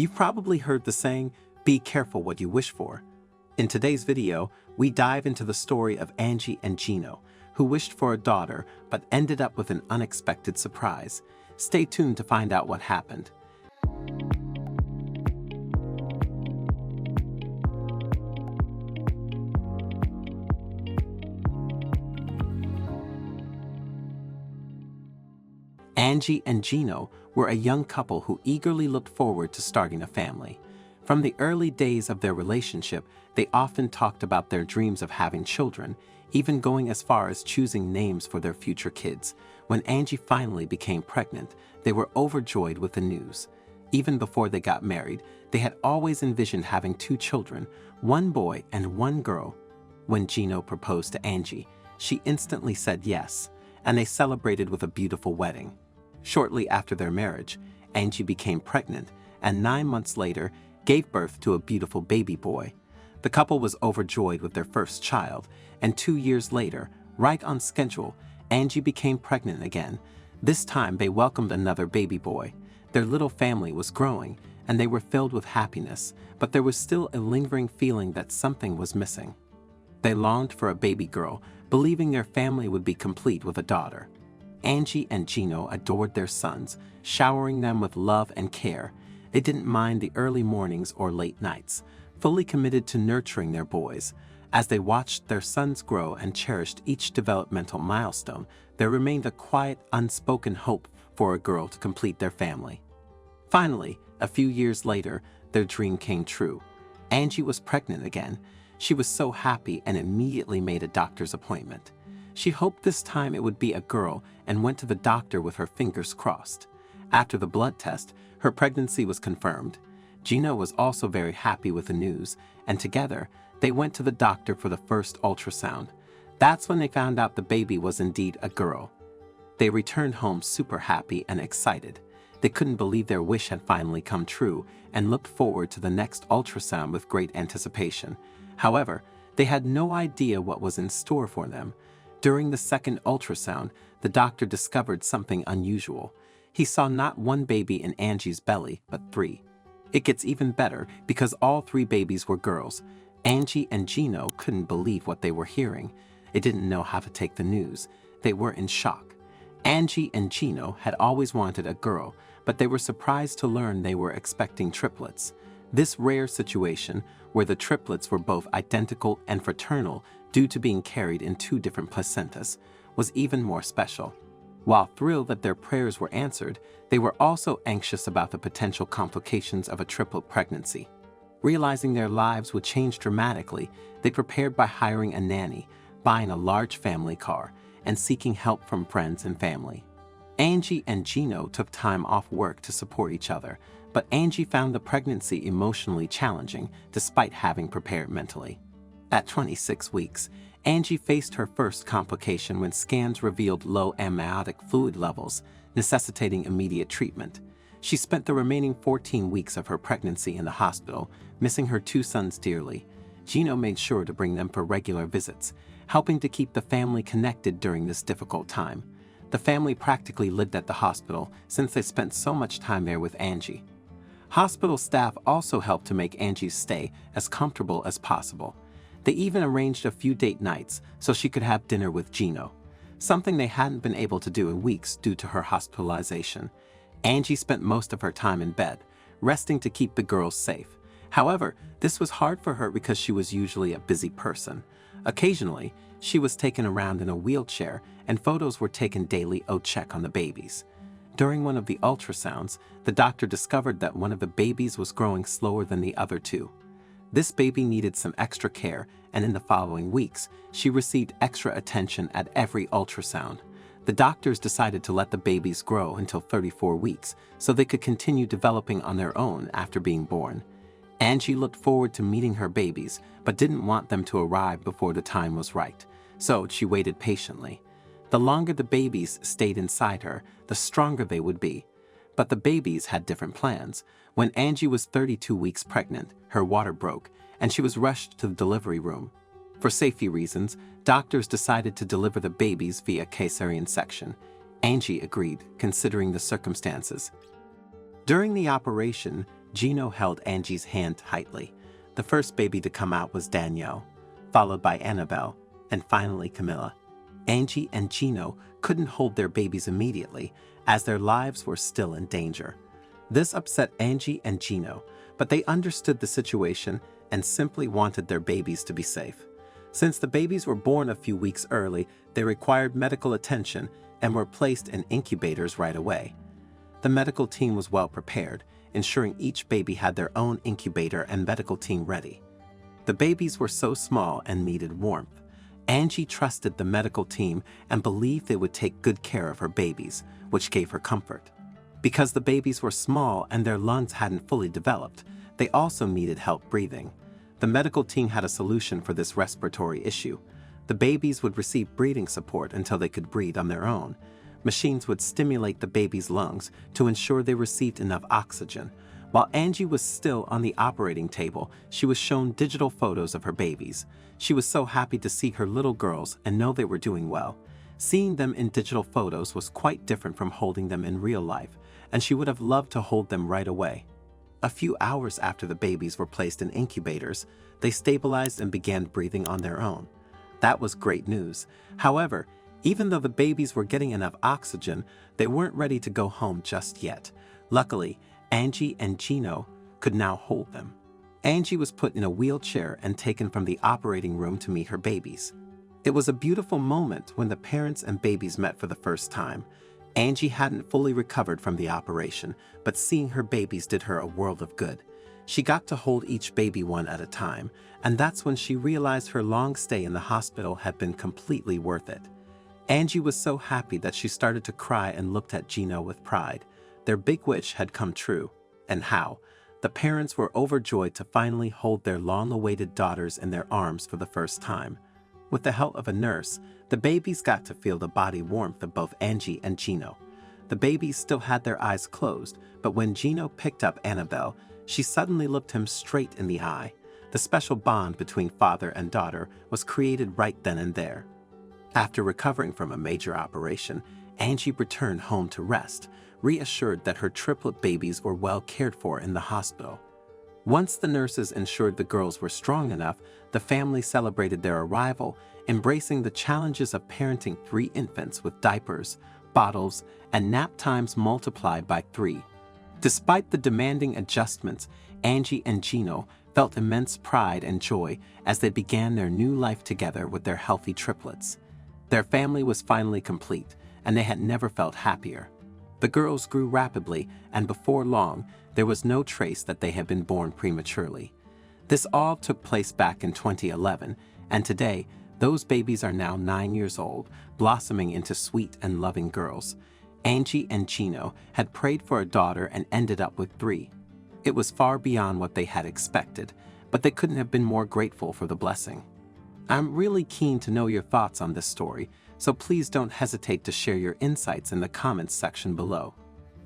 You've probably heard the saying, be careful what you wish for. In today's video, we dive into the story of Angie and Gino, who wished for a daughter but ended up with an unexpected surprise. Stay tuned to find out what happened. Angie and Gino were a young couple who eagerly looked forward to starting a family. From the early days of their relationship, they often talked about their dreams of having children, even going as far as choosing names for their future kids. When Angie finally became pregnant, they were overjoyed with the news. Even before they got married, they had always envisioned having 2 children, 1 boy and 1 girl. When Gino proposed to Angie, she instantly said yes, and they celebrated with a beautiful wedding. Shortly after their marriage, Angie became pregnant and 9 months later gave birth to a beautiful baby boy. The couple was overjoyed with their first child, and 2 years later, right on schedule, Angie became pregnant again. This time they welcomed another baby boy. Their little family was growing, and they were filled with happiness, but there was still a lingering feeling that something was missing. They longed for a baby girl, believing their family would be complete with a daughter. Angie and Gino adored their sons, showering them with love and care. They didn't mind the early mornings or late nights, fully committed to nurturing their boys. As they watched their sons grow and cherished each developmental milestone, there remained a quiet, unspoken hope for a girl to complete their family. Finally, a few years later, their dream came true. Angie was pregnant again. She was so happy and immediately made a doctor's appointment. She hoped this time it would be a girl and went to the doctor with her fingers crossed. After the blood test, her pregnancy was confirmed. Gino was also very happy with the news, and together, they went to the doctor for the first ultrasound. That's when they found out the baby was indeed a girl. They returned home super happy and excited. They couldn't believe their wish had finally come true and looked forward to the next ultrasound with great anticipation. However, they had no idea what was in store for them. During the second ultrasound, the doctor discovered something unusual. He saw not 1 baby in Angie's belly, but 3. It gets even better because all 3 babies were girls. Angie and Gino couldn't believe what they were hearing. They didn't know how to take the news. They were in shock. Angie and Gino had always wanted a girl, but they were surprised to learn they were expecting triplets. This rare situation, where the triplets were both identical and fraternal due to being carried in 2 different placentas, was even more special. While thrilled that their prayers were answered, they were also anxious about the potential complications of a triplet pregnancy. Realizing their lives would change dramatically, they prepared by hiring a nanny, buying a large family car, and seeking help from friends and family. Angie and Gino took time off work to support each other, but Angie found the pregnancy emotionally challenging despite having prepared mentally. At 26 weeks, Angie faced her first complication when scans revealed low amniotic fluid levels, necessitating immediate treatment. She spent the remaining 14 weeks of her pregnancy in the hospital, missing her 2 sons dearly. Gino made sure to bring them for regular visits, helping to keep the family connected during this difficult time. The family practically lived at the hospital since they spent so much time there with Angie. Hospital staff also helped to make Angie's stay as comfortable as possible. They even arranged a few date nights so she could have dinner with Gino, something they hadn't been able to do in weeks due to her hospitalization. Angie spent most of her time in bed, resting to keep the girls safe. However, this was hard for her because she was usually a busy person. Occasionally, she was taken around in a wheelchair and photos were taken daily to check on the babies. During one of the ultrasounds, the doctor discovered that one of the babies was growing slower than the other 2. This baby needed some extra care, and in the following weeks, she received extra attention at every ultrasound. The doctors decided to let the babies grow until 34 weeks so they could continue developing on their own after being born. Angie looked forward to meeting her babies, but didn't want them to arrive before the time was right, so she waited patiently. The longer the babies stayed inside her, the stronger they would be. But the babies had different plans. When Angie was 32 weeks pregnant, her water broke, and she was rushed to the delivery room. For safety reasons, doctors decided to deliver the babies via cesarean section. Angie agreed, considering the circumstances. During the operation, Gino held Angie's hand tightly. The first baby to come out was Danielle, followed by Annabelle, and finally Camilla. Angie and Gino couldn't hold their babies immediately, as their lives were still in danger. This upset Angie and Gino, but they understood the situation and simply wanted their babies to be safe. Since the babies were born a few weeks early, they required medical attention and were placed in incubators right away. The medical team was well prepared, ensuring each baby had their own incubator and medical team ready. The babies were so small and needed warmth. Angie trusted the medical team and believed they would take good care of her babies, which gave her comfort. Because the babies were small and their lungs hadn't fully developed, they also needed help breathing. The medical team had a solution for this respiratory issue. The babies would receive breathing support until they could breathe on their own. Machines would stimulate the baby's lungs to ensure they received enough oxygen. While Angie was still on the operating table, she was shown digital photos of her babies. She was so happy to see her little girls and know they were doing well. Seeing them in digital photos was quite different from holding them in real life, and she would have loved to hold them right away. A few hours after the babies were placed in incubators, they stabilized and began breathing on their own. That was great news. However, even though the babies were getting enough oxygen, they weren't ready to go home just yet. Luckily, Angie and Gino could now hold them. Angie was put in a wheelchair and taken from the operating room to meet her babies. It was a beautiful moment when the parents and babies met for the first time. Angie hadn't fully recovered from the operation, but seeing her babies did her a world of good. She got to hold each baby one at a time, and that's when she realized her long stay in the hospital had been completely worth it. Angie was so happy that she started to cry and looked at Gino with pride. Their big wish had come true. And how? The parents were overjoyed to finally hold their long-awaited daughters in their arms for the first time. With the help of a nurse, the babies got to feel the body warmth of both Angie and Gino. The babies still had their eyes closed, but when Gino picked up Annabelle, she suddenly looked him straight in the eye. The special bond between father and daughter was created right then and there. After recovering from a major operation, Angie returned home to rest, reassured that her triplet babies were well cared for in the hospital. Once the nurses ensured the girls were strong enough, the family celebrated their arrival, embracing the challenges of parenting 3 infants with diapers, bottles, and nap times multiplied by 3. Despite the demanding adjustments, Angie and Gino felt immense pride and joy as they began their new life together with their healthy triplets. Their family was finally complete, and they had never felt happier. The girls grew rapidly, and before long, there was no trace that they had been born prematurely. This all took place back in 2011, and today, those babies are now 9 years old, blossoming into sweet and loving girls. Angie and Gino had prayed for a daughter and ended up with 3. It was far beyond what they had expected, but they couldn't have been more grateful for the blessing. I'm really keen to know your thoughts on this story, so please don't hesitate to share your insights in the comments section below.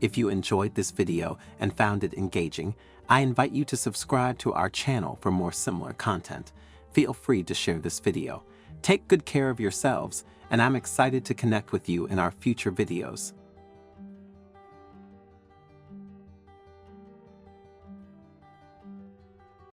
If you enjoyed this video and found it engaging, I invite you to subscribe to our channel for more similar content. Feel free to share this video. Take good care of yourselves, and I'm excited to connect with you in our future videos.